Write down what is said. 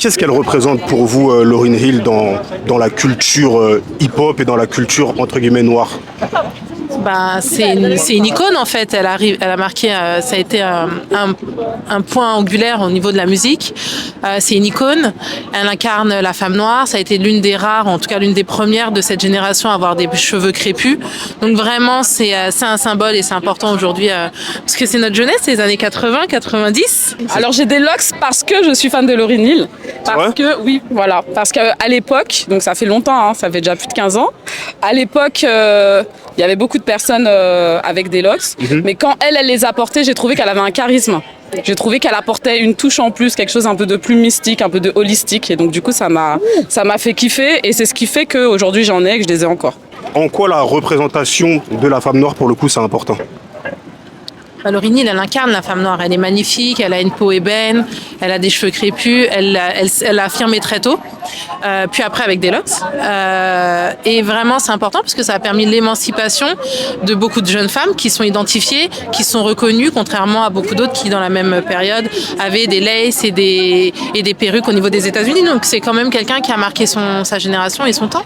Qu'est-ce qu'elle représente pour vous, Lauryn Hill, dans la culture hip-hop et dans la culture entre guillemets noire? C'est une icône en fait. Elle a marqué, ça a été un point angulaire au niveau de la musique. C'est une icône. Elle incarne la femme noire. Ça a été l'une des rares, en tout cas l'une des premières de cette génération à avoir des cheveux crépus. Donc vraiment, c'est un symbole et c'est important aujourd'hui parce que c'est notre jeunesse, c'est les années 80, 90. Alors j'ai des locks parce que je suis fan de Lauryn Hill. Parce qu'à l'époque, donc ça fait longtemps, ça fait déjà plus de 15 ans, à l'époque, il y avait beaucoup de personnes avec des locks, mais quand elle les a portés, j'ai trouvé qu'elle avait un charisme. J'ai trouvé qu'elle apportait une touche en plus, quelque chose un peu de plus mystique, un peu de holistique, et donc du coup ça m'a fait kiffer, et c'est ce qui fait qu'aujourd'hui j'en ai et que je les ai encore. En quoi la représentation de la femme noire, pour le coup, c'est important? Lauryn Hill, elle incarne la femme noire. Elle est magnifique, elle a une peau ébène, elle a des cheveux crépus, elle l'a affirmé très tôt, puis après avec des locks. Et vraiment, c'est important parce que ça a permis l'émancipation de beaucoup de jeunes femmes qui sont identifiées, qui sont reconnues, contrairement à beaucoup d'autres qui, dans la même période, avaient des laces et des perruques au niveau des États-Unis. Donc c'est quand même quelqu'un qui a marqué sa génération et son temps.